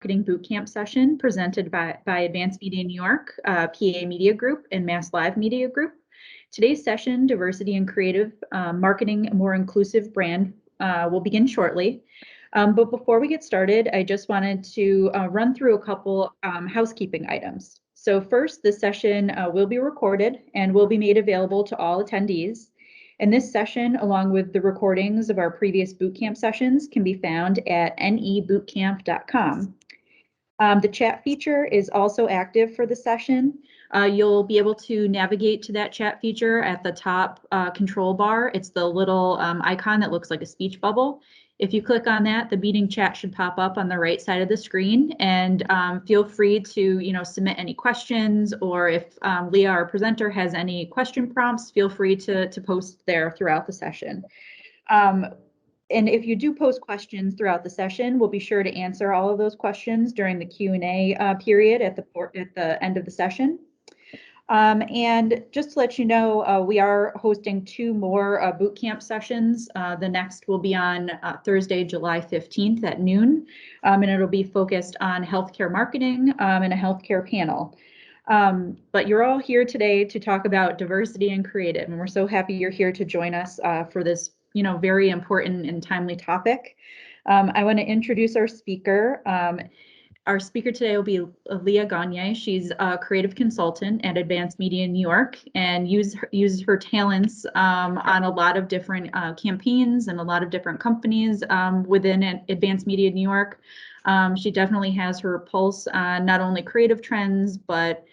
Marketing Bootcamp session presented by Advanced Media New York, PA Media Group, and Mass Live Media Group. Today's session, Diversity and Creative Marketing a More Inclusive Brand, will begin shortly. But before we get started, I just wanted to run through a couple housekeeping items. So first, this session will be recorded and will be made available to all attendees. And this session, along with the recordings of our previous bootcamp sessions, can be found at nebootcamp.com. The chat feature is also active for the session. You'll be able to navigate to that chat feature at the top control bar. It's the little icon that looks like a speech bubble. If you click on that, the meeting chat should pop up on the right side of the screen, and feel free to submit any questions, or if Leah, our presenter, has any question prompts, feel free to post there throughout the session. And if you do post questions throughout the session, we'll be sure to answer all of those questions during the Q&A period at the end of the session. And just to let you know, we are hosting 2 more bootcamp sessions. The next will be on Thursday, July 15th at noon, and it'll be focused on healthcare marketing and a healthcare panel. But you're all here today to talk about diversity and creative, and we're so happy you're here to join us for this very important and timely topic. I want to introduce our speaker. Our speaker today will be Leah Gagne. She's a creative consultant at Advanced Media New York and uses her talents on a lot of different campaigns and a lot of different companies within Advanced Media New York. She definitely has her pulse on not only creative trends, but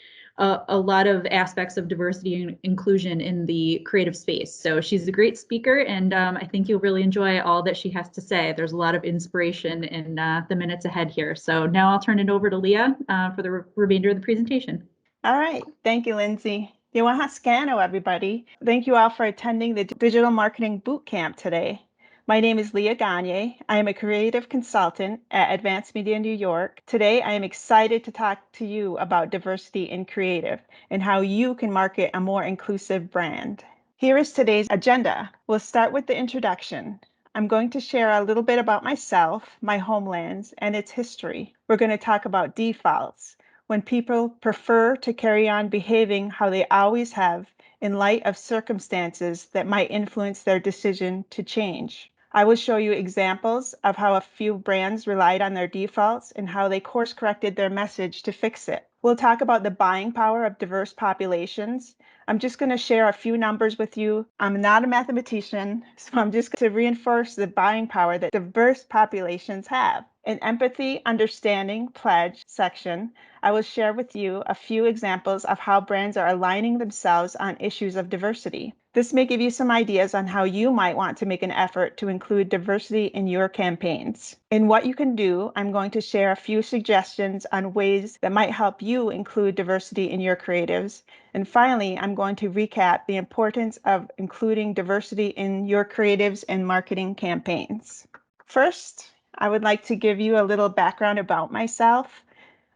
a lot of aspects of diversity and inclusion in the creative space. So she's a great speaker, and I think you'll really enjoy all that she has to say. There's a lot of inspiration in the minutes ahead here. So now I'll turn it over to Leah for the remainder of the presentation. All right. Thank you, Lindsay. Scano, everybody. Thank you all for attending the Digital Marketing Bootcamp today. My name is Leah Gagne. I am a creative consultant at Advanced Media New York. Today, I am excited to talk to you about diversity in creative and how you can market a more inclusive brand. Here is today's agenda. We'll start with the introduction. I'm going to share a little bit about myself, my homelands, and its history. We're going to talk about defaults, when people prefer to carry on behaving how they always have in light of circumstances that might influence their decision to change. I will show you examples of how a few brands relied on their defaults and how they course-corrected their message to fix it. We'll talk about the buying power of diverse populations. I'm just going to share a few numbers with you. I'm not a mathematician, so I'm just going to reinforce the buying power that diverse populations have. In Empathy, Understanding, Pledge section, I will share with you a few examples of how brands are aligning themselves on issues of diversity. This may give you some ideas on how you might want to make an effort to include diversity in your campaigns. In What You Can Do, I'm going to share a few suggestions on ways that might help you include diversity in your creatives. And finally, I'm going to recap the importance of including diversity in your creatives and marketing campaigns. First, I would like to give you a little background about myself.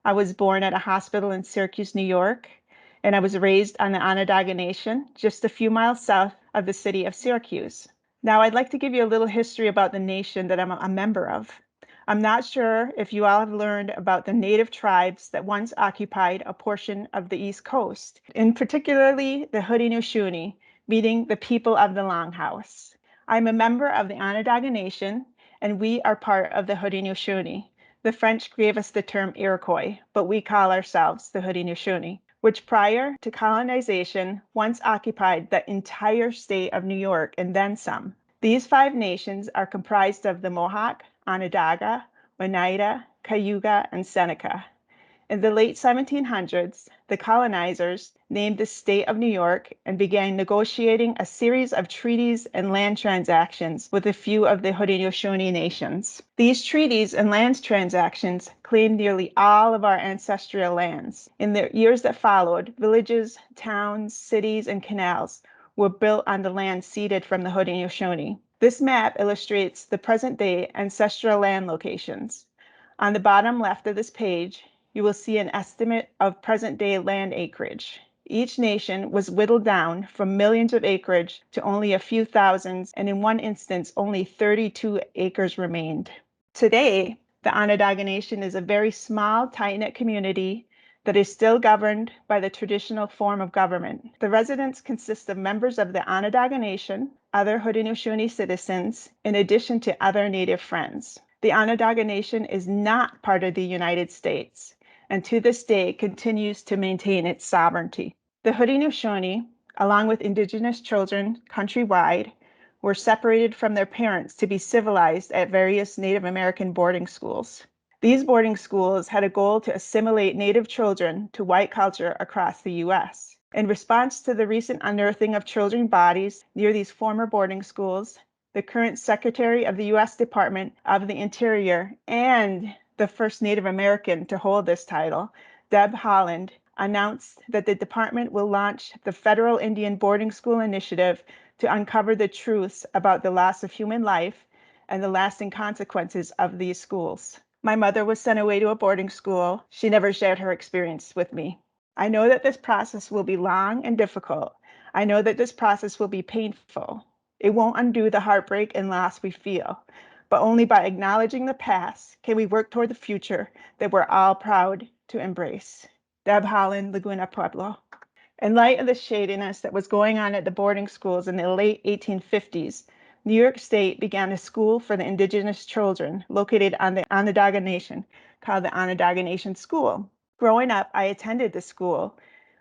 I was born at a hospital in Syracuse, New York, and I was raised on the Onondaga Nation, just a few miles south of the city of Syracuse. Now, I'd like to give you a little history about the nation that I'm a member of. I'm not sure if you all have learned about the native tribes that once occupied a portion of the East Coast, and particularly the Haudenosaunee, meaning the people of the Longhouse. I'm a member of the Onondaga Nation, and we are part of the Haudenosaunee. The French gave us the term Iroquois, but we call ourselves the Haudenosaunee, which prior to colonization once occupied the entire state of New York and then some. These 5 nations are comprised of the Mohawk, Onondaga, Oneida, Cayuga, and Seneca. In the late 1700s, the colonizers named the state of New York and began negotiating a series of treaties and land transactions with a few of the Haudenosaunee nations. These treaties and land transactions claimed nearly all of our ancestral lands. In the years that followed, villages, towns, cities, and canals were built on the land ceded from the Haudenosaunee. This map illustrates the present-day ancestral land locations. On the bottom left of this page, you will see an estimate of present-day land acreage. Each nation was whittled down from millions of acreage to only a few thousands, and in one instance, only 32 acres remained. Today, The Onondaga Nation is a very small, tight-knit community that is still governed by the traditional form of government. The residents consist of members of the Onondaga Nation, other Haudenosaunee citizens, in addition to other Native friends. The Onondaga Nation is not part of the United States, and to this day continues to maintain its sovereignty. The Haudenosaunee, along with Indigenous children countrywide, were separated from their parents to be civilized at various Native American boarding schools. These boarding schools had a goal to assimilate Native children to white culture across the U.S. In response to the recent unearthing of children's bodies near these former boarding schools, the current Secretary of the U.S. Department of the Interior and the first Native American to hold this title, Deb Haaland, announced that the department will launch the Federal Indian Boarding School Initiative to uncover the truths about the loss of human life and the lasting consequences of these schools. My mother was sent away to a boarding school. She never shared her experience with me. I know that this process will be long and difficult. I know that this process will be painful. It won't undo the heartbreak and loss we feel, but only by acknowledging the past can we work toward the future that we're all proud to embrace. Deb Haaland, Laguna Pueblo. In light of the shadiness that was going on at the boarding schools in the late 1850s, New York State began a school for the Indigenous children located on the Onondaga Nation called the Onondaga Nation School. Growing up, I attended the school,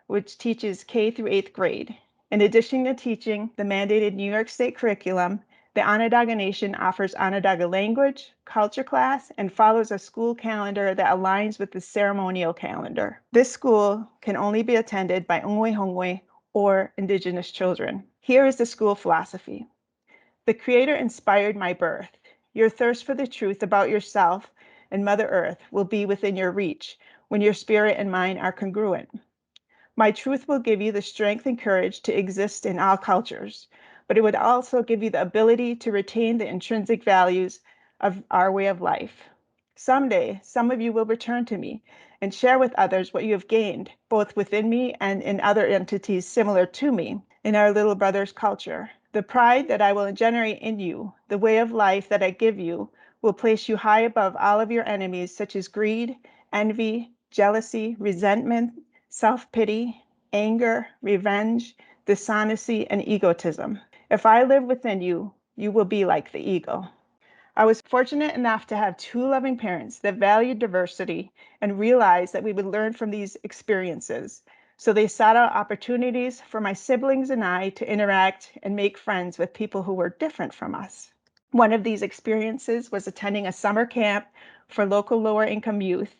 which teaches K through 8th grade. In addition to teaching the mandated New York State curriculum, the Onondaga Nation offers Onondaga language, culture class, and follows a school calendar that aligns with the ceremonial calendar. This school can only be attended by Ongwe or Indigenous children. Here is the school philosophy. The Creator inspired my birth. Your thirst for the truth about yourself and Mother Earth will be within your reach when your spirit and mind are congruent. My truth will give you the strength and courage to exist in all cultures, but it would also give you the ability to retain the intrinsic values of our way of life. Someday, some of you will return to me and share with others what you have gained, both within me and in other entities similar to me in our little brother's culture. The pride that I will generate in you, the way of life that I give you, will place you high above all of your enemies, such as greed, envy, jealousy, resentment, self-pity, anger, revenge, dishonesty, and egotism. If I live within you, you will be like the eagle. I was fortunate enough to have two loving parents that valued diversity and realized that we would learn from these experiences. So they sought out opportunities for my siblings and I to interact and make friends with people who were different from us. One of these experiences was attending a summer camp for local lower income youth.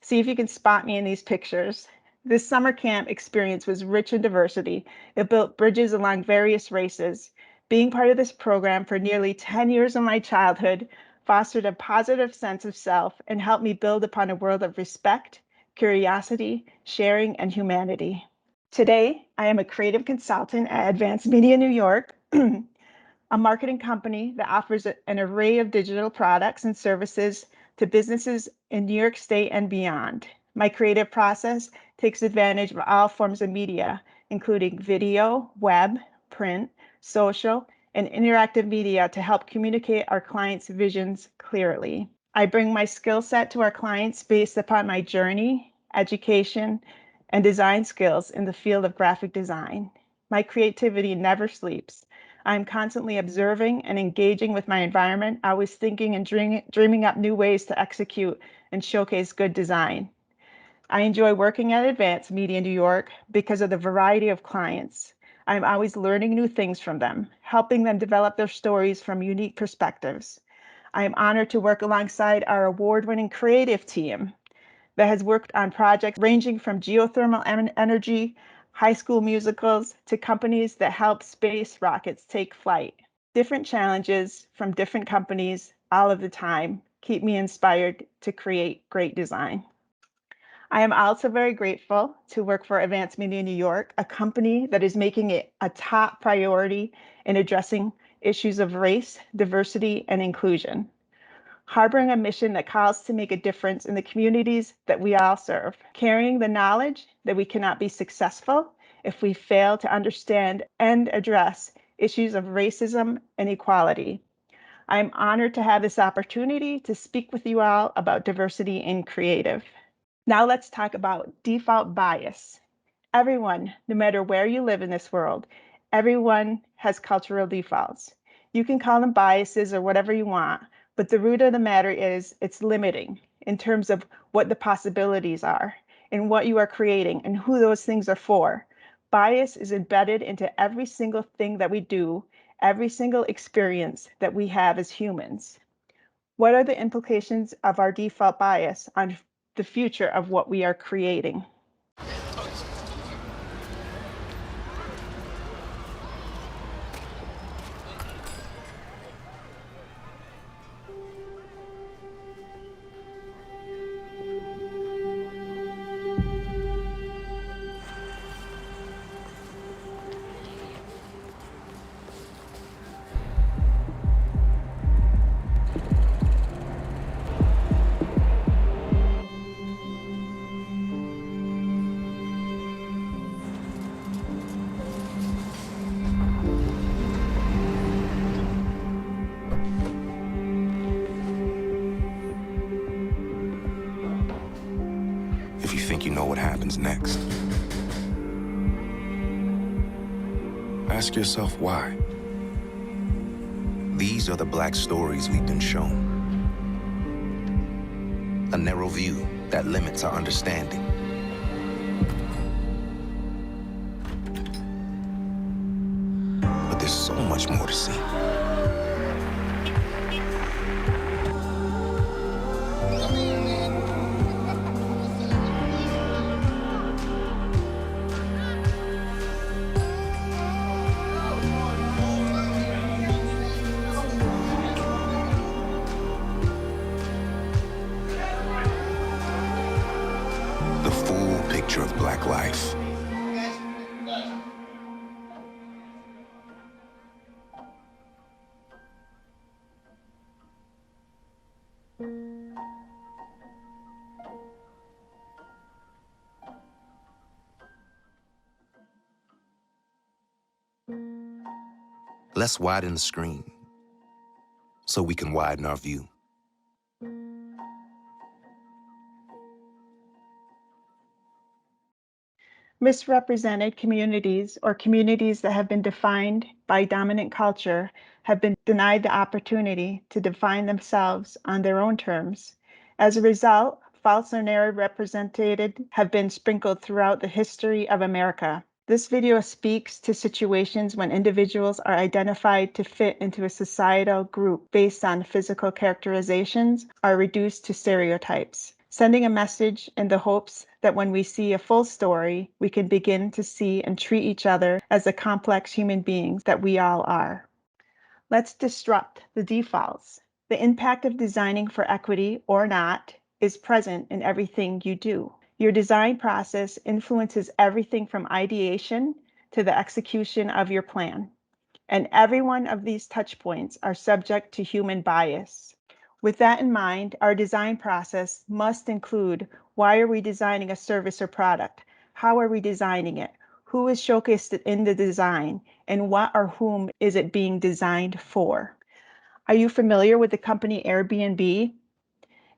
See if you can spot me in these pictures. This summer camp experience was rich in diversity. It built bridges along various races. Being part of this program for nearly 10 years of my childhood fostered a positive sense of self and helped me build upon a world of respect, curiosity, sharing, and humanity. Today, I am a creative consultant at Advanced Media New York, a marketing company that offers an array of digital products and services to businesses in New York State and beyond. My creative process takes advantage of all forms of media, including video, web, print, social, and interactive media to help communicate our clients' visions clearly. I bring my skill set to our clients based upon my journey, education, and design skills in the field of graphic design. My creativity never sleeps. I'm constantly observing and engaging with my environment, always thinking and dreaming up new ways to execute and showcase good design. I enjoy working at Advanced Media New York because of the variety of clients. I'm always learning new things from them, helping them develop their stories from unique perspectives. I am honored to work alongside our award-winning creative team that has worked on projects ranging from geothermal energy, high school musicals, to companies that help space rockets take flight. Different challenges from different companies all of the time keep me inspired to create great design. I am also very grateful to work for Advanced Media New York, a company that is making it a top priority in addressing issues of race, diversity, and inclusion, harboring a mission that calls to make a difference in the communities that we all serve, carrying the knowledge that we cannot be successful if we fail to understand and address issues of racism and equality. I'm honored to have this opportunity to speak with you all about diversity in creative. Now let's talk about default bias. Everyone, no matter where you live in this world, everyone has cultural defaults. You can call them biases or whatever you want, but the root of the matter is it's limiting in terms of what the possibilities are and what you are creating and who those things are for. Bias is embedded into every single thing that we do, every single experience that we have as humans. What are the implications of our default bias on the future of what we are creating? If you think you know what happens next, ask yourself why. These are the Black stories we've been shown. A narrow view that limits our understanding. But there's so much more to see. The full picture of Black life. Let's widen the screen so we can widen our view. Misrepresented communities or communities that have been defined by dominant culture have been denied the opportunity to define themselves on their own terms. As a result, false or narrow represented have been sprinkled throughout the history of America. This video speaks to situations when individuals are identified to fit into a societal group based on physical characterizations are reduced to stereotypes, sending a message in the hopes that when we see a full story, we can begin to see and treat each other as the complex human beings that we all are. Let's disrupt the defaults. The impact of designing for equity or not is present in everything you do. Your design process influences everything from ideation to the execution of your plan. And every one of these touch points are subject to human bias. With that in mind, our design process must include: why are we designing a service or product? How are we designing it? Who is showcased in the design? And what or whom is it being designed for? Are you familiar with the company Airbnb?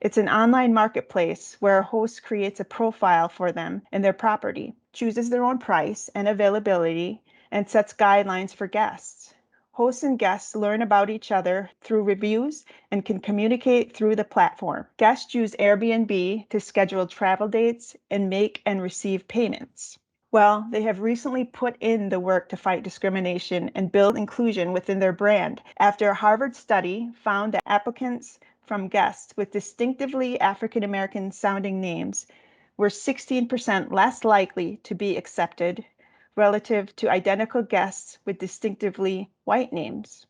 It's an online marketplace where a host creates a profile for them and their property, chooses their own price and availability, and sets guidelines for guests. Hosts and guests learn about each other through reviews and can communicate through the platform. Guests use Airbnb to schedule travel dates and make and receive payments. Well, they have recently put in the work to fight discrimination and build inclusion within their brand after a Harvard study found that applicants from guests with distinctively African American sounding names were 16% less likely to be accepted relative to identical guests with distinctively white names.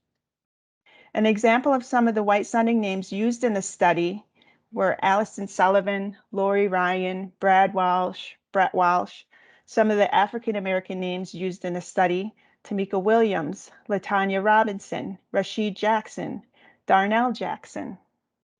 An example of some of the white sounding names used in the study were Allison Sullivan, Lori Ryan, Brad Walsh, Brett Walsh. Some of the African American names used in the study: Tamika Williams, Latanya Robinson, Rashid Jackson, Darnell Jackson.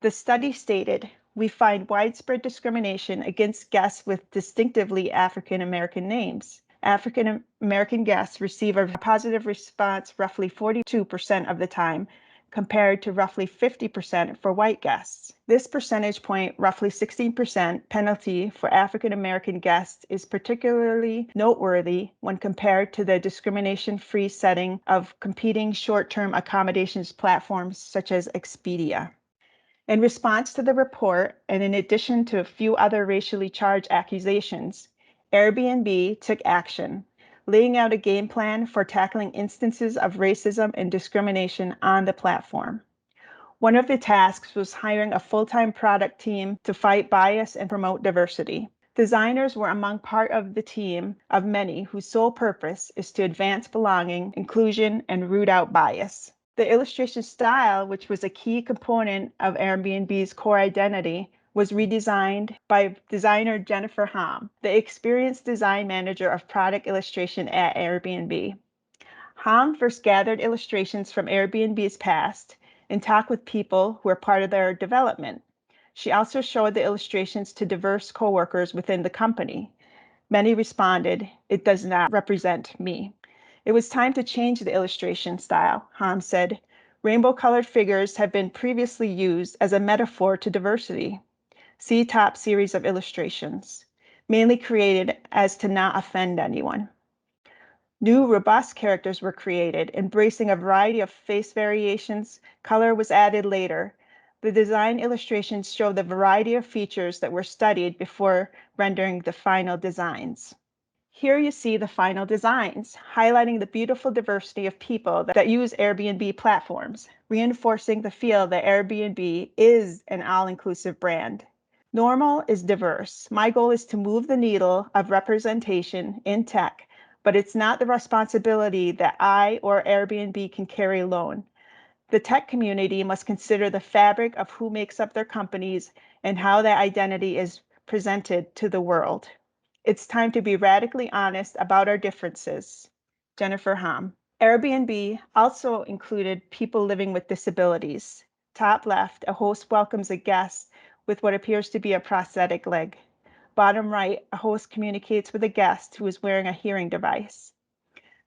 The study stated, we find widespread discrimination against guests with distinctively African American names. African American guests receive a positive response roughly 42% of the time, compared to roughly 50% for white guests. This percentage point, roughly 16% penalty for African American guests, is particularly noteworthy when compared to the discrimination-free setting of competing short-term accommodations platforms such as Expedia. In response to the report, and in addition to a few other racially charged accusations, Airbnb took action, laying out a game plan for tackling instances of racism and discrimination on the platform. One of the tasks was hiring a full-time product team to fight bias and promote diversity. Designers were among part of the team of many whose sole purpose is to advance belonging, inclusion, and root out bias. The illustration style, which was a key component of Airbnb's core identity, was redesigned by designer Jennifer Hom, the experienced design manager of product illustration at Airbnb. Hom first gathered illustrations from Airbnb's past and talked with people who were part of their development. She also showed the illustrations to diverse coworkers within the company. Many responded, "It does not represent me." It was time to change the illustration style, Hom said. Rainbow-colored figures have been previously used as a metaphor to diversity. See top series of illustrations, mainly created as to not offend anyone. New robust characters were created, embracing a variety of face variations. Color was added later. The design illustrations show the variety of features that were studied before rendering the final designs. Here you see the final designs, highlighting the beautiful diversity of people that use Airbnb platforms, reinforcing the feel that Airbnb is an all-inclusive brand. Normal is diverse. My goal is to move the needle of representation in tech, but it's not the responsibility that I or Airbnb can carry alone. The tech community must consider the fabric of who makes up their companies and how that identity is presented to the world. It's time to be radically honest about our differences. Jennifer Hom. Airbnb also included people living with disabilities. Top left, a host welcomes a guest with what appears to be a prosthetic leg. Bottom right, a host communicates with a guest who is wearing a hearing device.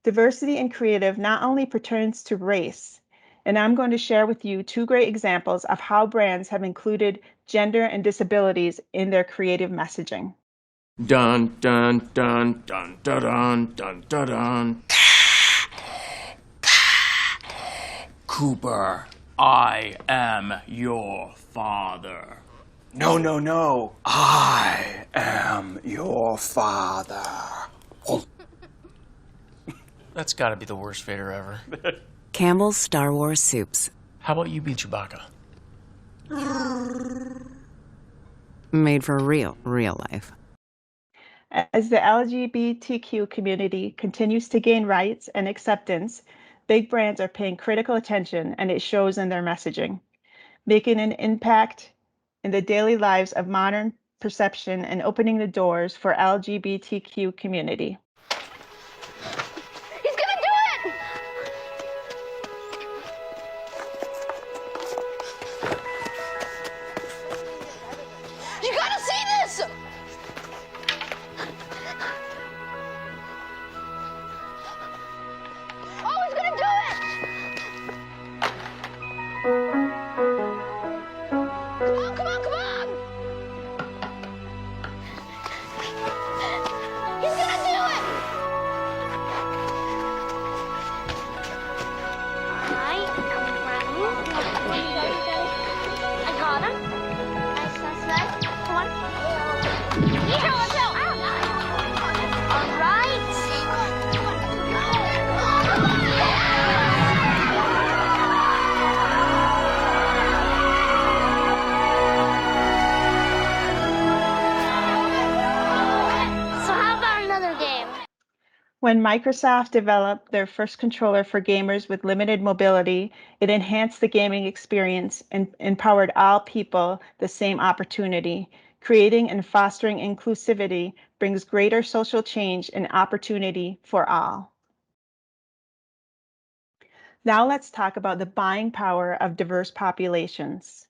Diversity in creative not only pertains to race, and I'm going to share with you two great examples of how brands have included gender and disabilities in their creative messaging. Dun dun dun dun dun dun dun dun dun. Cooper, I am your father. No, no, no. I am your father. That's gotta be the worst Vader ever. Campbell's Star Wars Soups. How about you be Chewbacca? Made for real life. As the LGBTQ community continues to gain rights and acceptance, big brands are paying critical attention, and it shows in their messaging, making an impact in the daily lives of modern perception and opening the doors for LGBTQ community. He's gonna do it! You gotta see this! Oh, he's gonna do it! Come on, come on! He's gonna do it! I got him. Nice. Come on. Yeah, let's go. All right. So how about another game? When Microsoft developed their first controller for gamers with limited mobility, it enhanced the gaming experience and empowered all people the same opportunity. Creating and fostering inclusivity brings greater social change and opportunity for all. Now let's talk about the buying power of diverse populations.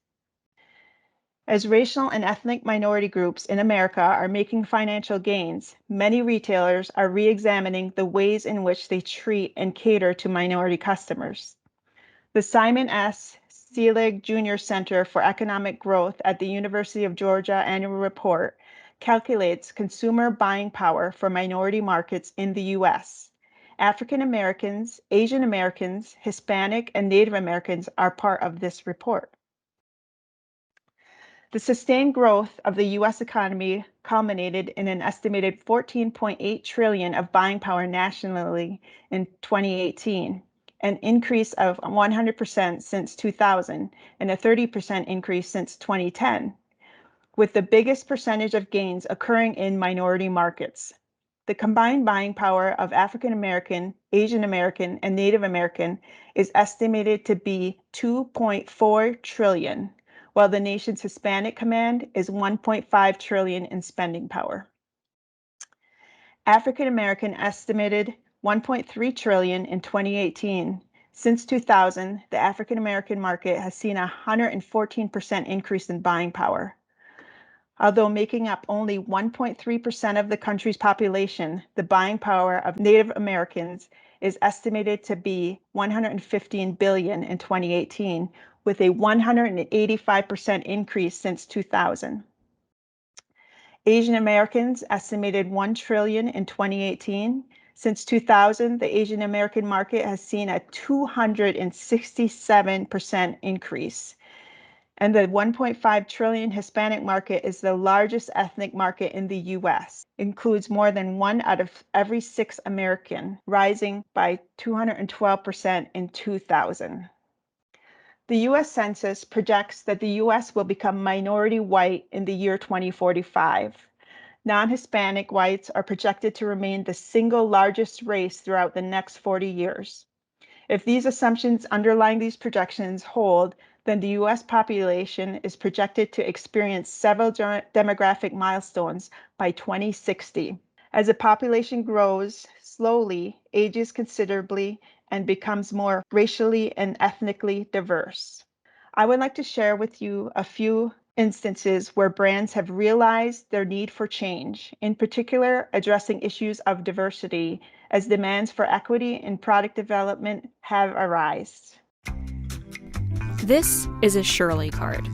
As racial and ethnic minority groups in America are making financial gains, many retailers are re-examining the ways in which they treat and cater to minority customers. The Simon S. Seelig Jr. Center for Economic Growth at the University of Georgia annual report calculates consumer buying power for minority markets in the U.S. African Americans, Asian Americans, Hispanic, and Native Americans are part of this report. The sustained growth of the U.S. economy culminated in an estimated $14.8 trillion of buying power nationally in 2018, an increase of 100% since 2000, and a 30% increase since 2010, with the biggest percentage of gains occurring in minority markets. The combined buying power of African American, Asian American, and Native American is estimated to be $2.4 trillion, while the nation's Hispanic command is $1.5 trillion in spending power. African American estimated $1.3 trillion in 2018. Since 2000, the African American market has seen a 114% increase in buying power. Although making up only 1.3% of the country's population, the buying power of Native Americans is estimated to be $115 billion in 2018, with a 185% increase since 2000. Asian Americans estimated $1 trillion in 2018. Since 2000, the Asian American market has seen a 267% increase. And the $1.5 trillion Hispanic market is the largest ethnic market in the U.S., includes more than 1 out of every 6 American, rising by 212% in 2000. The U.S. Census projects that the U.S. will become minority white in the year 2045. Non-Hispanic whites are projected to remain the single largest race throughout the next 40 years. If these assumptions underlying these projections hold, then the U.S. population is projected to experience several demographic milestones by 2060. As the population grows slowly, ages considerably, and becomes more racially and ethnically diverse. I would like to share with you a few instances where brands have realized their need for change, in particular addressing issues of diversity as demands for equity in product development have arisen. This is a Shirley card.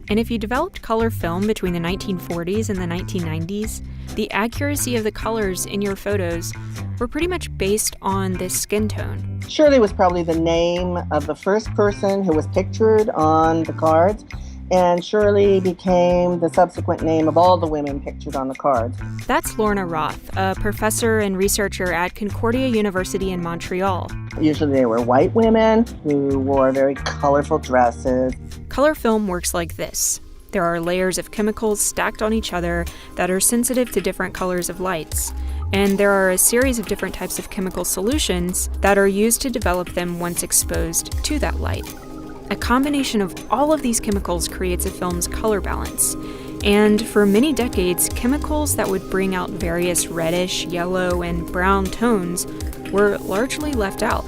And if you developed color film between the 1940s and the 1990s, the accuracy of the colors in your photos were pretty much based on this skin tone. Shirley was probably the name of the first person who was pictured on the cards, and Shirley became the subsequent name of all the women pictured on the cards. That's Lorna Roth, a professor and researcher at Concordia University in Montreal. Usually they were white women who wore very colorful dresses. Color film works like this. There are layers of chemicals stacked on each other that are sensitive to different colors of lights. And there are a series of different types of chemical solutions that are used to develop them once exposed to that light. A combination of all of these chemicals creates a film's color balance. And for many decades, chemicals that would bring out various reddish, yellow, and brown tones were largely left out.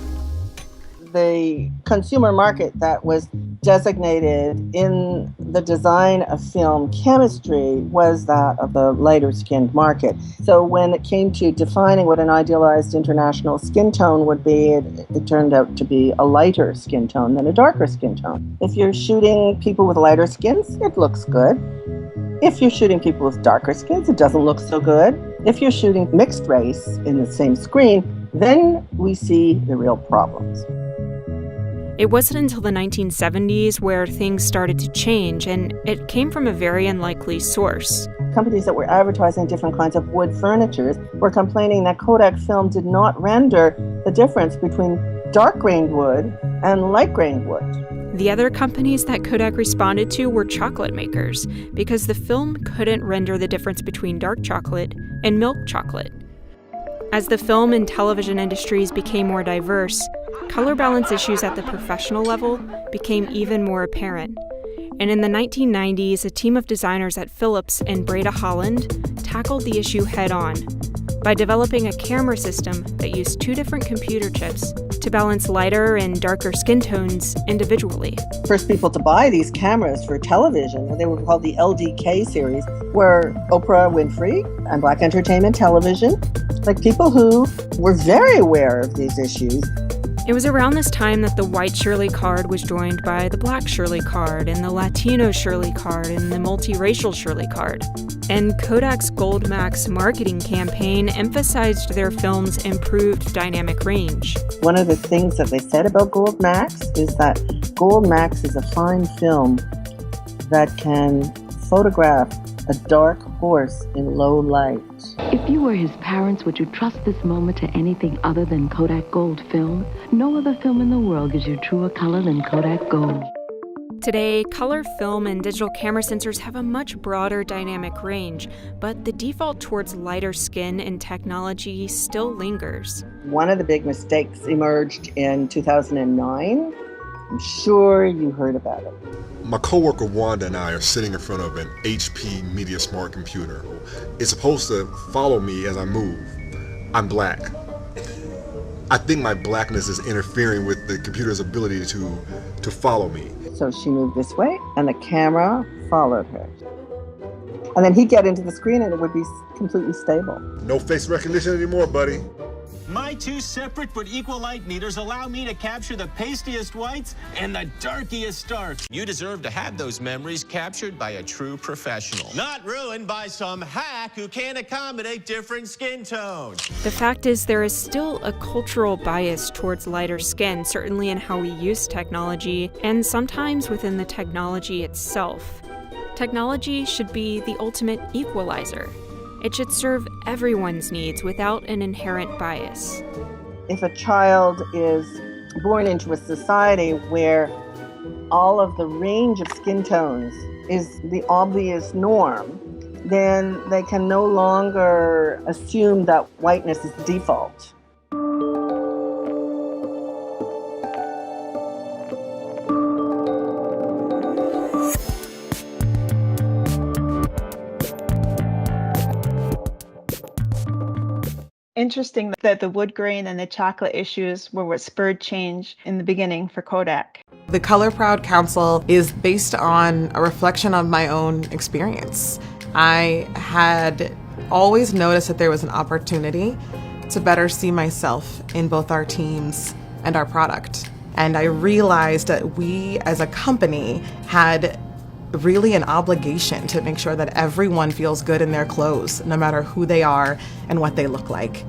The consumer market that was designated in the design of film chemistry was that of the lighter-skinned market. So when it came to defining what an idealized international skin tone would be, it turned out to be a lighter skin tone than a darker skin tone. If you're shooting people with lighter skins, it looks good. If you're shooting people with darker skins, it doesn't look so good. If you're shooting mixed race in the same screen, then we see the real problems. It wasn't until the 1970s where things started to change, and it came from a very unlikely source. Companies that were advertising different kinds of wood furniture were complaining that Kodak film did not render the difference between dark-grained wood and light-grained wood. The other companies that Kodak responded to were chocolate makers, because the film couldn't render the difference between dark chocolate and milk chocolate. As the film and television industries became more diverse, color balance issues at the professional level became even more apparent. And in the 1990s, a team of designers at Philips and Breda Holland tackled the issue head-on by developing a camera system that used 2 different computer chips to balance lighter and darker skin tones individually. First people to buy these cameras for television, they were called the LDK series, were Oprah Winfrey and Black Entertainment Television, like people who were very aware of these issues. It was around this time that the white Shirley card was joined by the black Shirley card and the Latino Shirley card and the multiracial Shirley card. And Kodak's Gold Max marketing campaign emphasized their film's improved dynamic range. One of the things that they said about Gold Max is that Gold Max is a fine film that can photograph a dark horse in low light. If you were his parents, would you trust this moment to anything other than Kodak Gold film? No other film in the world gives you truer color than Kodak Gold. Today, color film and digital camera sensors have a much broader dynamic range, but the default towards lighter skin and technology still lingers. One of the big mistakes emerged in 2009. I'm sure you heard about it. My coworker Wanda and I are sitting in front of an HP Media Smart computer. It's supposed to follow me as I move. I'm black. I think my blackness is interfering with the computer's ability to follow me. So she moved this way, and the camera followed her. And then he'd get into the screen, and it would be completely stable. No face recognition anymore, buddy. My two separate but equal light meters allow me to capture the pastiest whites and the darkiest darks. You deserve to have those memories captured by a true professional. Not ruined by some hack who can't accommodate different skin tones. The fact is, there is still a cultural bias towards lighter skin, certainly in how we use technology, and sometimes within the technology itself. Technology should be the ultimate equalizer. It should serve everyone's needs without an inherent bias. If a child is born into a society where all of the range of skin tones is the obvious norm, then they can no longer assume that whiteness is default. Interesting that the wood grain and the chocolate issues were what spurred change in the beginning for Kodak. The Color Proud Council is based on a reflection of my own experience. I had always noticed that there was an opportunity to better see myself in both our teams and our product. And I realized that we as a company had really an obligation to make sure that everyone feels good in their clothes, no matter who they are and what they look like.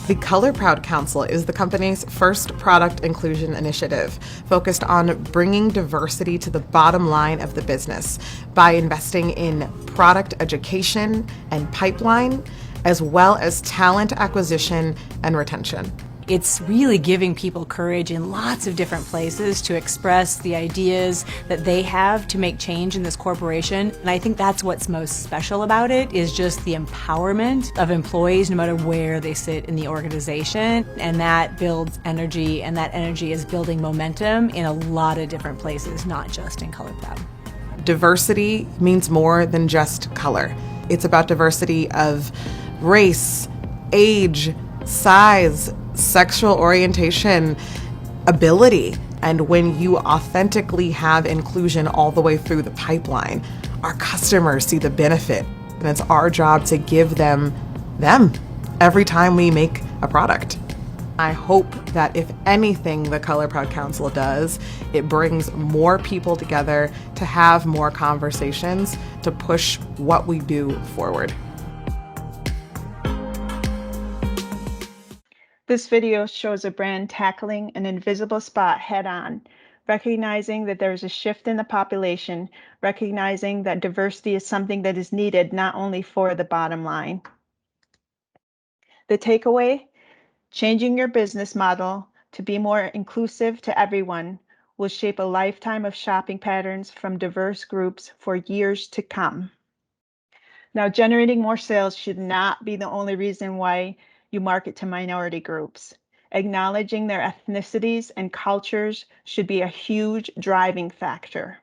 The Color Proud Council is the company's first product inclusion initiative focused on bringing diversity to the bottom line of the business by investing in product education and pipeline, as well as talent acquisition and retention. It's really giving people courage in lots of different places to express the ideas that they have to make change in this corporation. And I think that's what's most special about it, is just the empowerment of employees no matter where they sit in the organization. And that builds energy, and that energy is building momentum in a lot of different places, not just in Color Proud. Diversity means more than just color. It's about diversity of race, age, size, sexual orientation, ability. And when you authentically have inclusion all the way through the pipeline, our customers see the benefit. And it's our job to give them every time we make a product. I hope that if anything the Color Proud Council does, it brings more people together to have more conversations to push what we do forward. This video shows a brand tackling an invisible spot head-on, recognizing that there is a shift in the population, recognizing that diversity is something that is needed not only for the bottom line. The takeaway: changing your business model to be more inclusive to everyone will shape a lifetime of shopping patterns from diverse groups for years to come. Now, generating more sales should not be the only reason why you market to minority groups. Acknowledging their ethnicities and cultures should be a huge driving factor.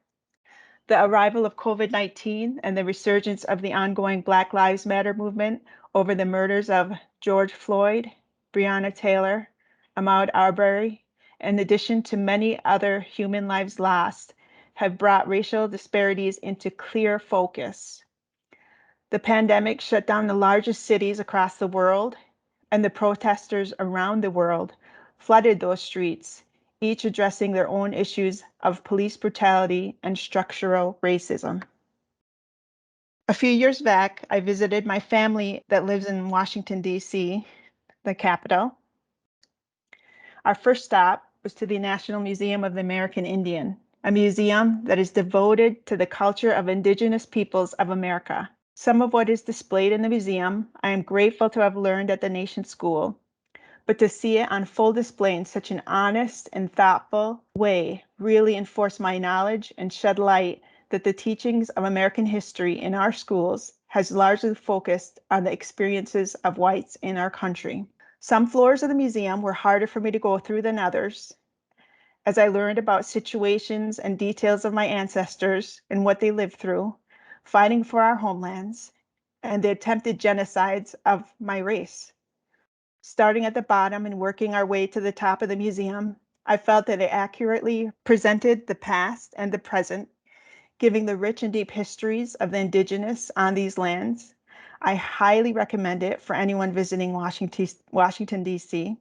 The arrival of COVID-19 and the resurgence of the ongoing Black Lives Matter movement over the murders of George Floyd, Breonna Taylor, Ahmaud Arbery, in addition to many other human lives lost, have brought racial disparities into clear focus. The pandemic shut down the largest cities across the world, and the protesters around the world flooded those streets, each addressing their own issues of police brutality and structural racism. A few years back, I visited my family that lives in Washington, D.C., the capital. Our first stop was to the National Museum of the American Indian, a museum that is devoted to the culture of indigenous peoples of America. Some of what is displayed in the museum, I am grateful to have learned at the Nation School, but to see it on full display in such an honest and thoughtful way really enforced my knowledge and shed light that the teachings of American history in our schools has largely focused on the experiences of whites in our country. Some floors of the museum were harder for me to go through than others, as I learned about situations and details of my ancestors and what they lived through, fighting for our homelands, and the attempted genocides of my race. Starting at the bottom and working our way to the top of the museum, I felt that it accurately presented the past and the present, giving the rich and deep histories of the indigenous on these lands. I highly recommend it for anyone visiting Washington, D.C.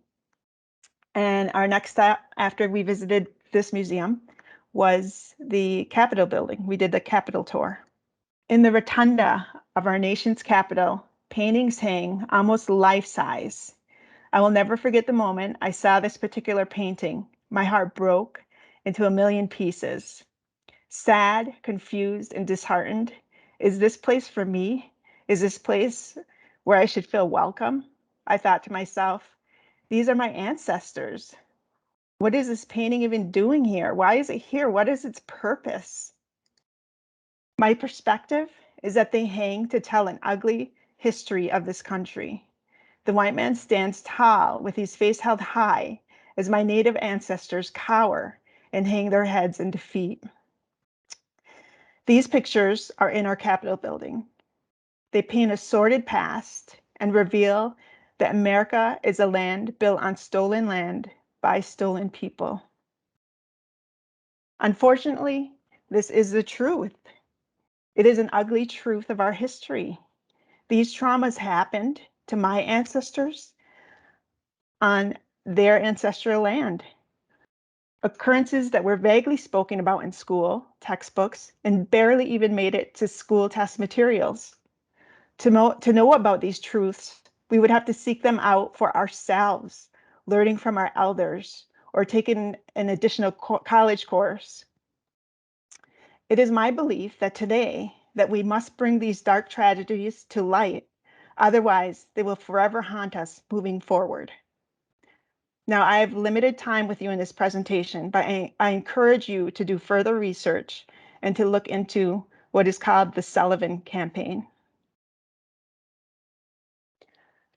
And our next stop after we visited this museum was the Capitol building. We did the Capitol tour. In the rotunda of our nation's capital, paintings hang almost life-size. I will never forget the moment I saw this particular painting. My heart broke into a million pieces. Sad, confused, and disheartened. Is this place for me? Is this place where I should feel welcome? I thought to myself, these are my ancestors. What is this painting even doing here? Why is it here? What is its purpose? My perspective is that they hang to tell an ugly history of this country. The white man stands tall with his face held high as my native ancestors cower and hang their heads in defeat. These pictures are in our Capitol building. They paint a sordid past and reveal that America is a land built on stolen land by stolen people. Unfortunately, this is the truth. It is an ugly truth of our history. These traumas happened to my ancestors on their ancestral land. Occurrences that were vaguely spoken about in school textbooks and barely even made it to school test materials. To know about these truths, we would have to seek them out for ourselves, learning from our elders, or taking an additional college course. It is my belief that today that we must bring these dark tragedies to light. Otherwise, they will forever haunt us moving forward. Now, I have limited time with you in this presentation, but I encourage you to do further research and to look into what is called the Sullivan Campaign.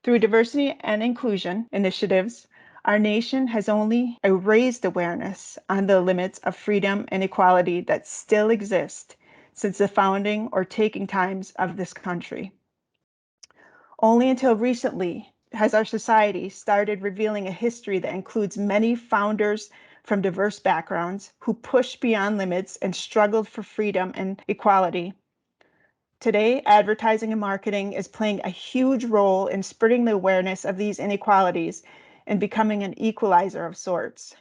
Through diversity and inclusion initiatives, our nation has only raised awareness on the limits of freedom and equality that still exist since the founding or taking times of this country. Only until recently has our society started revealing a history that includes many founders from diverse backgrounds who pushed beyond limits and struggled for freedom and equality. Today, advertising and marketing is playing a huge role in spreading the awareness of these inequalities and becoming an equalizer of sorts.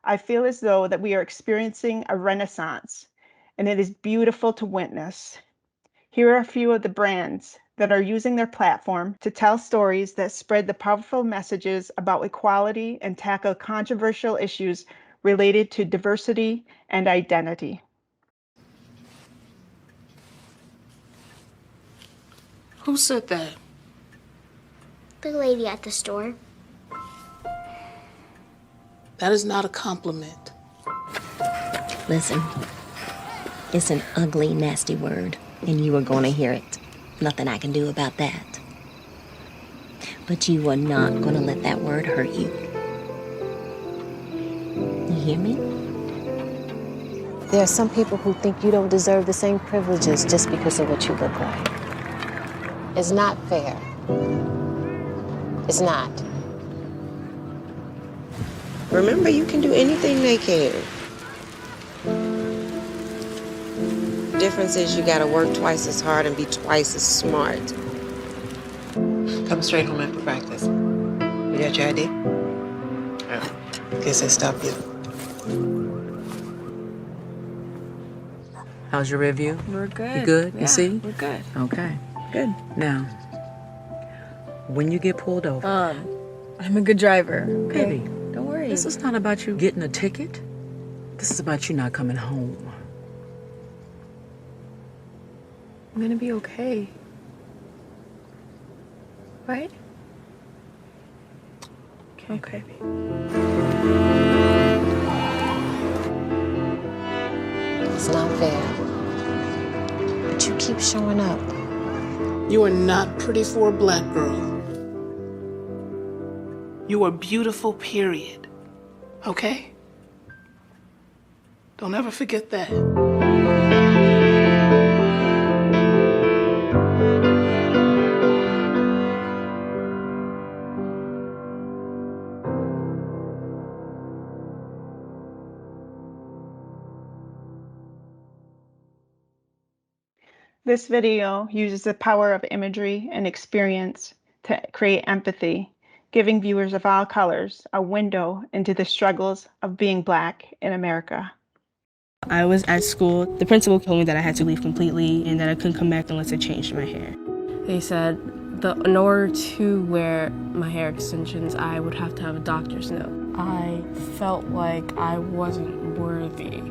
I feel as though that we are experiencing a renaissance, and it is beautiful to witness. Here are a few of the brands that are using their platform to tell stories that spread the powerful messages about equality and tackle controversial issues related to diversity and identity. Who said that? The lady at the store. That is not a compliment. Listen, it's an ugly, nasty word, and you are going to hear it. Nothing I can do about that. But you are not going to let that word hurt you. You hear me? There are some people who think you don't deserve the same privileges just because of what you look like. It's not fair. It's not. Remember, you can do anything they can. The difference is you gotta work twice as hard and be twice as smart. Come straight home after practice. You got your ID? Yeah. que se está bien. How's your review? We're good. You good? Yeah, You see? We're good. Okay, good. Now, when you get pulled over, I'm a good driver. Okay? baby, Don't worry. this is not about you getting a ticket. This is about you not coming home. I'm gonna be okay. Right? Okay. It's not fair. But you keep showing up. You are not pretty for a black girl. You are beautiful, period. Okay? Don't ever forget that. This video uses the power of imagery and experience to create empathy, giving viewers of all colors a window into the struggles of being Black in America. I was at school. The principal told me that I had to leave completely and that I couldn't come back unless I changed my hair. They said that in order to wear my hair extensions, I would have to have a doctor's note. I felt like I wasn't worthy.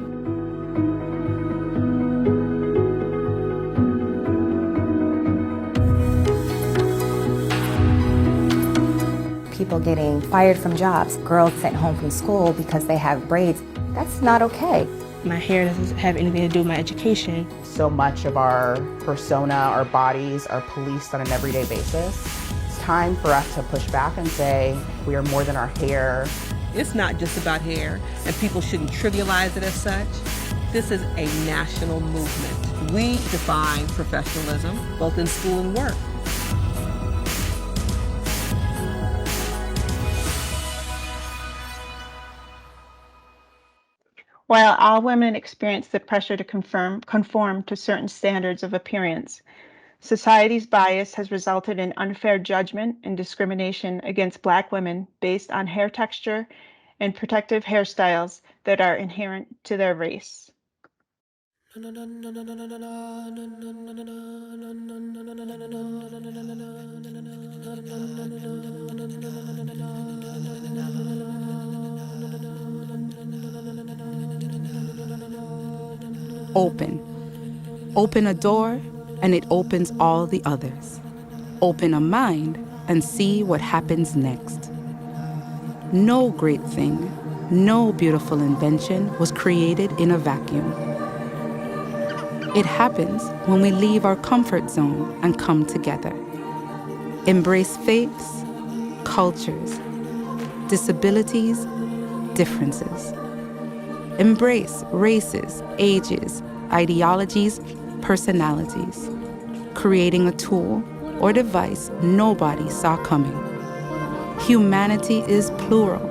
People getting fired from jobs, girls sent home from school because they have braids. That's not okay. My hair doesn't have anything to do with my education. So much of our persona, our bodies are policed on an everyday basis. It's time for us to push back and say we are more than our hair. It's not just about hair, and people shouldn't trivialize it as such. This is a national movement. We define professionalism, both in school and work. While all women experience the pressure to conform to certain standards of appearance, society's bias has resulted in unfair judgment and discrimination against Black women based on hair texture and protective hairstyles that are inherent to their race. Open. Open a door, and it opens all the others. Open a mind, and see what happens next. No great thing, no beautiful invention was created in a vacuum. It happens when we leave our comfort zone and come together. Embrace faiths, cultures, disabilities, differences. Embrace races, ages, ideologies, personalities, creating a tool or device nobody saw coming. Humanity is plural,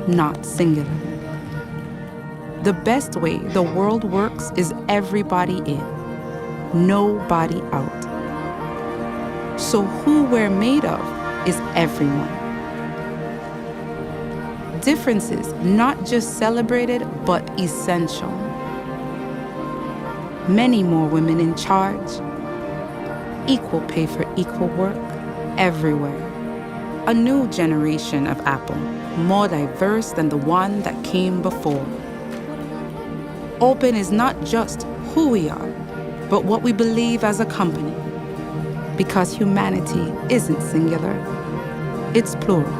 not singular. The best way the world works is everybody in, nobody out. So who we're made of is everyone. Differences not just celebrated, but essential. Many more women in charge. Equal pay for equal work everywhere. A new generation of Apple, more diverse than the one that came before. Open is not just who we are, but what we believe as a company. Because humanity isn't singular, it's plural.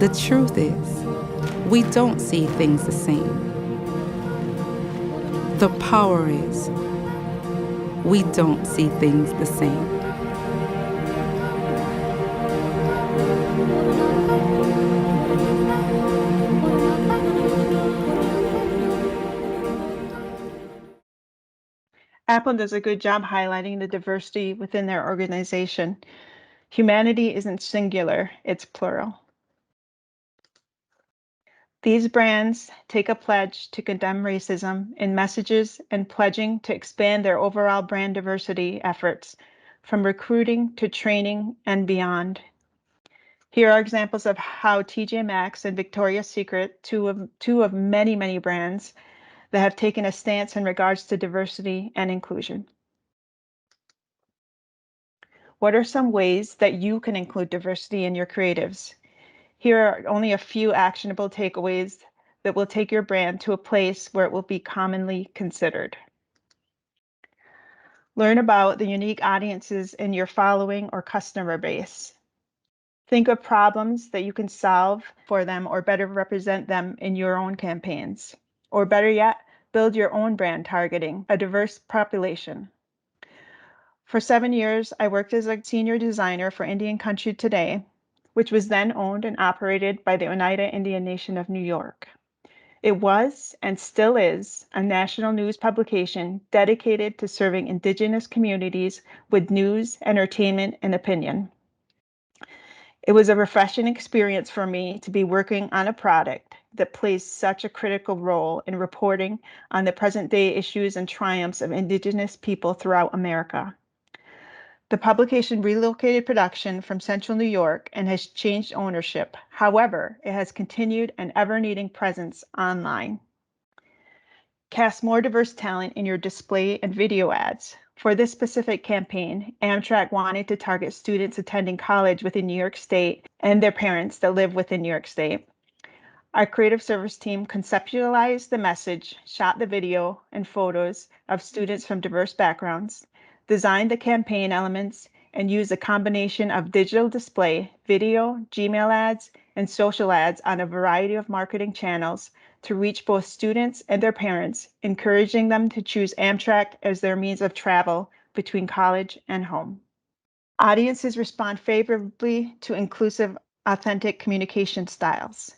The truth is, we don't see things the same. The power is, we don't see things the same. Apple does a good job highlighting the diversity within their organization. Humanity isn't singular, it's plural. These brands take a pledge to condemn racism in messages and pledging to expand their overall brand diversity efforts from recruiting to training and beyond. Here are examples of how TJ Maxx and Victoria's Secret, two of many, many brands that have taken a stance in regards to diversity and inclusion. What are some ways that you can include diversity in your creatives? Here are only a few actionable takeaways that will take your brand to a place where it will be commonly considered. Learn about the unique audiences in your following or customer base. Think of problems that you can solve for them or better represent them in your own campaigns. Or better yet, build your own brand targeting a diverse population. For 7 years, I worked as a senior designer for Indian Country Today, which was then owned and operated by the Oneida Indian Nation of New York. It was, and still is, a national news publication dedicated to serving Indigenous communities with news, entertainment, and opinion. It was a refreshing experience for me to be working on a product that plays such a critical role in reporting on the present-day issues and triumphs of Indigenous people throughout America. The publication relocated production from Central New York and has changed ownership. However, it has continued an ever-needing presence online. Cast more diverse talent in your display and video ads. For this specific campaign, Amtrak wanted to target students attending college within New York State and their parents that live within New York State. Our creative service team conceptualized the message, shot the video and photos of students from diverse backgrounds, designed the campaign elements, and used a combination of digital display, video, Gmail ads, and social ads on a variety of marketing channels to reach both students and their parents, encouraging them to choose Amtrak as their means of travel between college and home. Audiences respond favorably to inclusive, authentic communication styles.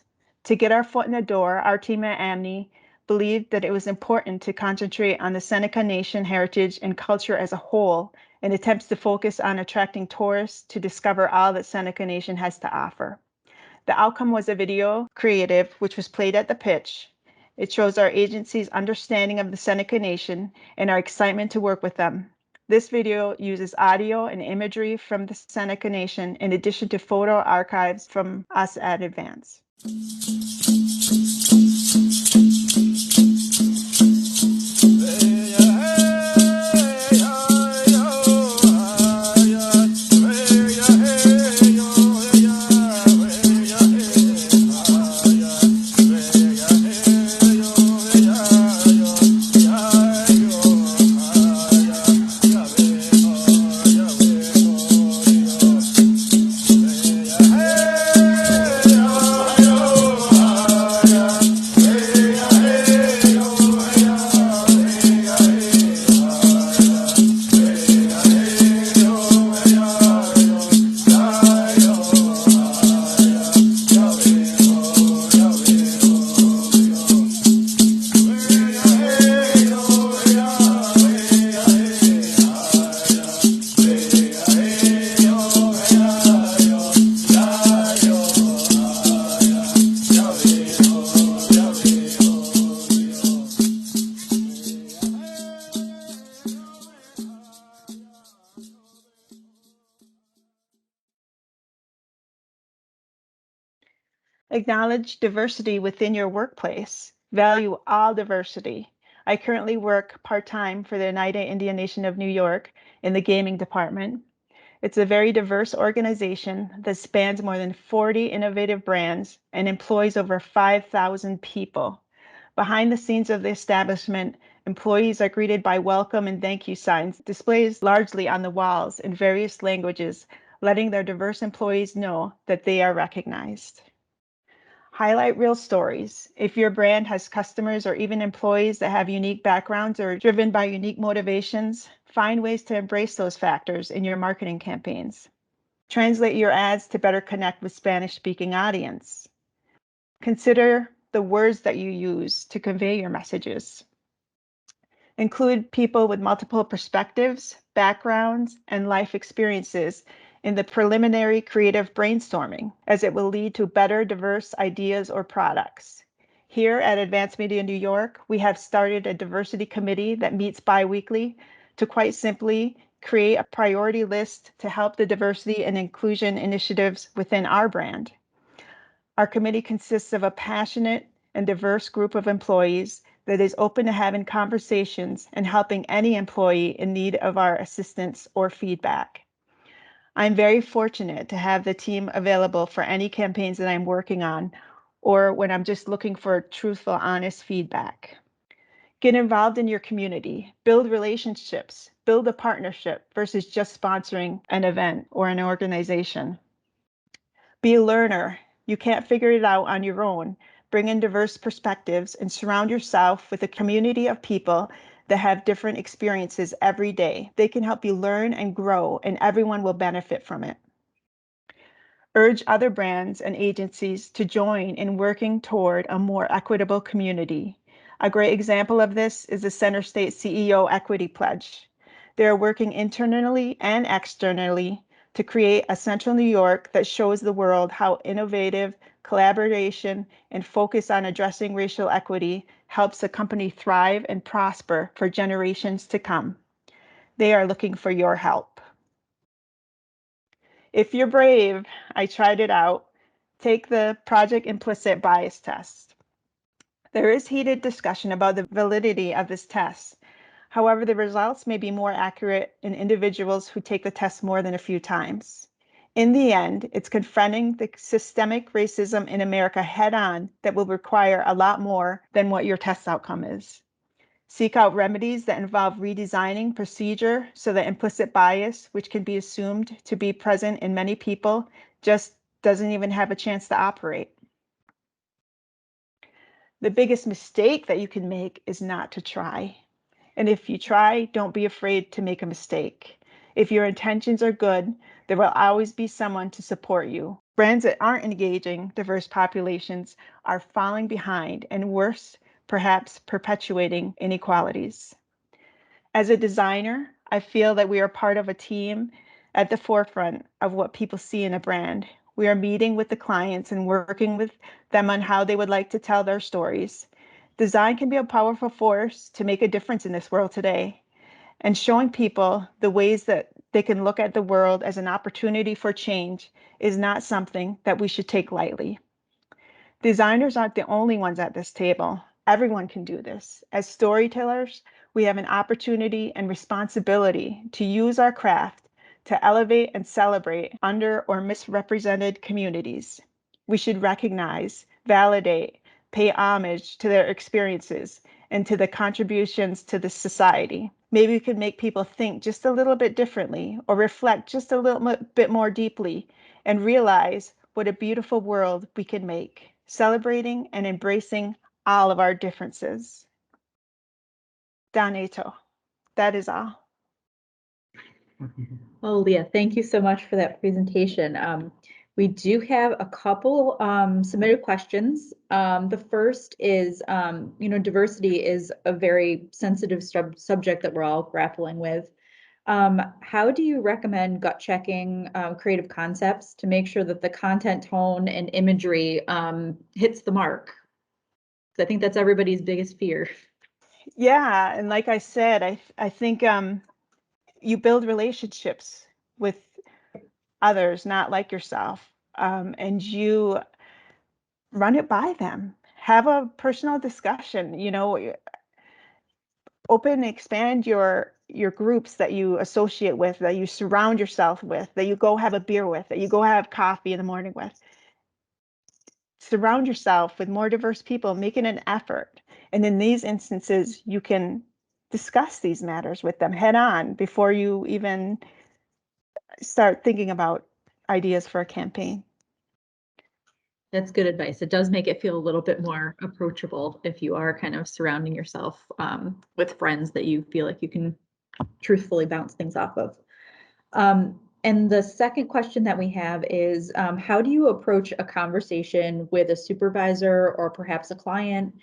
To get our foot in the door, our team at AMNI believed that it was important to concentrate on the Seneca Nation heritage and culture as a whole in attempts to focus on attracting tourists to discover all that Seneca Nation has to offer. The outcome was a video creative which was played at the pitch. It shows our agency's understanding of the Seneca Nation and our excitement to work with them. This video uses audio and imagery from the Seneca Nation in addition to photo archives from us at Advance. Acknowledge diversity within your workplace. Value all diversity. I currently work part-time for the Oneida Indian Nation of New York in the gaming department. It's a very diverse organization that spans more than 40 innovative brands and employs over 5,000 people. Behind the scenes of the establishment, employees are greeted by welcome and thank you signs, displays largely on the walls in various languages, letting their diverse employees know that they are recognized. Highlight real stories. If your brand has customers or even employees that have unique backgrounds or are driven by unique motivations, find ways to embrace those factors in your marketing campaigns. Translate your ads to better connect with Spanish-speaking audience. Consider the words that you use to convey your messages. Include people with multiple perspectives, backgrounds, and life experiences in the preliminary creative brainstorming, as it will lead to better diverse ideas or products. Here at Advanced Media New York, we have started a diversity committee that meets bi-weekly to quite simply create a priority list to help the diversity and inclusion initiatives within our brand. Our committee consists of a passionate and diverse group of employees that is open to having conversations and helping any employee in need of our assistance or feedback. I'm very fortunate to have the team available for any campaigns that I'm working on or when I'm just looking for truthful, honest feedback. Get involved in your community, build relationships, build a partnership versus just sponsoring an event or an organization. Be a learner. You can't figure it out on your own. Bring in diverse perspectives and surround yourself with a community of people that have different experiences every day. They can help you learn and grow, and everyone will benefit from it. Urge other brands and agencies to join in working toward a more equitable community. A great example of this is the Center State CEO Equity Pledge. They are working internally and externally to create a Central New York that shows the world how innovative collaboration and focus on addressing racial equity helps a company thrive and prosper for generations to come. They are looking for your help. If you're brave, I tried it out. Take the Project Implicit Bias Test. There is heated discussion about the validity of this test. However, the results may be more accurate in individuals who take the test more than a few times. In the end, it's confronting the systemic racism in America head-on that will require a lot more than what your test outcome is. Seek out remedies that involve redesigning procedure so that implicit bias, which can be assumed to be present in many people, just doesn't even have a chance to operate. The biggest mistake that you can make is not to try. And if you try, don't be afraid to make a mistake. If your intentions are good, there will always be someone to support you. Brands that aren't engaging diverse populations are falling behind, and worse, perhaps perpetuating inequalities. As a designer, I feel that we are part of a team at the forefront of what people see in a brand. We are meeting with the clients and working with them on how they would like to tell their stories. Design can be a powerful force to make a difference in this world today. And showing people the ways that they can look at the world as an opportunity for change is not something that we should take lightly. Designers aren't the only ones at this table. Everyone can do this. As storytellers, we have an opportunity and responsibility to use our craft to elevate and celebrate under or misrepresented communities. We should recognize, validate, pay homage to their experiences and to the contributions to the society. Maybe we could make people think just a little bit differently or reflect just a little bit more deeply and realize what a beautiful world we can make, celebrating and embracing all of our differences. Daneto, that is all. Well, Leah, thank you so much for that presentation. We do have a couple submitted questions. The first is, diversity is a very sensitive subject that we're all grappling with. How do you recommend gut checking creative concepts to make sure that the content, tone, and imagery hits the mark? I think that's everybody's biggest fear. Yeah, and like I said, I think you build relationships with others, not like yourself, and you run it by them. Have a personal discussion. Open, expand your groups that you associate with, that you surround yourself with, that you go have a beer with, that you go have coffee in the morning with. Surround yourself with more diverse people, making an effort. And in these instances, you can discuss these matters with them head on before you even start thinking about ideas for a campaign. That's good advice. It does make it feel a little bit more approachable if you are kind of surrounding yourself with friends that you feel like you can truthfully bounce things off of. And the second question that we have is, how do you approach a conversation with a supervisor or perhaps a client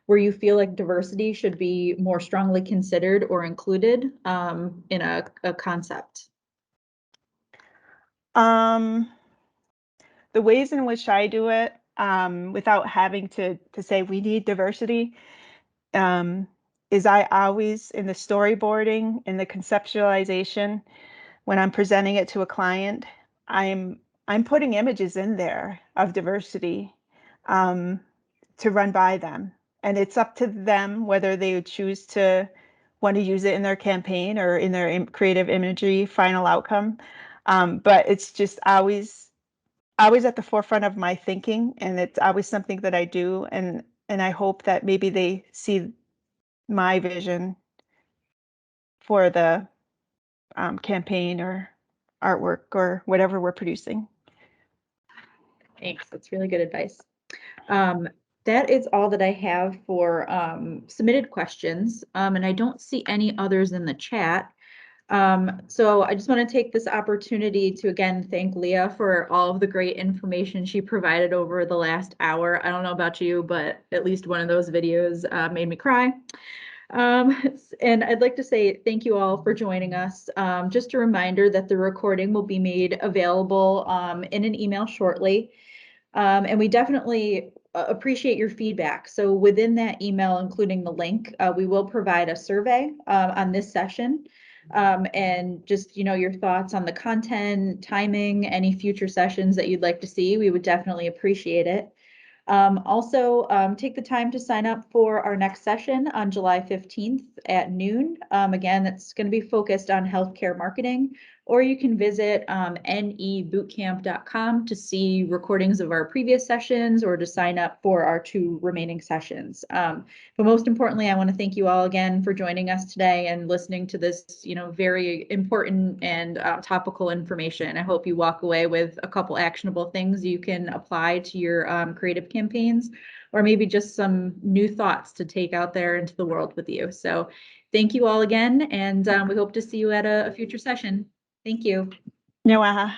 where you feel like diversity should be more strongly considered or included in a concept? The ways in which I do it, without having to say we need diversity, is I always, in the storyboarding, in the conceptualization, when I'm presenting it to a client, I'm putting images in there of diversity to run by them. And it's up to them whether they would choose to want to use it in their campaign or in their creative imagery final outcome. But it's just always at the forefront of my thinking, and it's always something that I do. And I hope that maybe they see my vision for the campaign or artwork or whatever we're producing. Thanks. That's really good advice. That is all that I have for submitted questions, and I don't see any others in the chat. So I just want to take this opportunity to again thank Leah for all of the great information she provided over the last hour. I don't know about you, but at least one of those videos made me cry. And I'd like to say thank you all for joining us. Just a reminder that the recording will be made available in an email shortly. And we definitely appreciate your feedback. So within that email, including the link, we will provide a survey on this session. And just, your thoughts on the content, timing, any future sessions that you'd like to see, we would definitely appreciate it. Also, take the time to sign up for our next session on July 15th at noon. Again, it's going to be focused on healthcare marketing, or you can visit nebootcamp.com to see recordings of our previous sessions or to sign up for our 2 remaining sessions. But most importantly, I want to thank you all again for joining us today and listening to this, very important and topical information. I hope you walk away with a couple actionable things you can apply to your creative campaigns, or maybe just some new thoughts to take out there into the world with you. So thank you all again, and we hope to see you at a future session. Thank you. Nyawaha.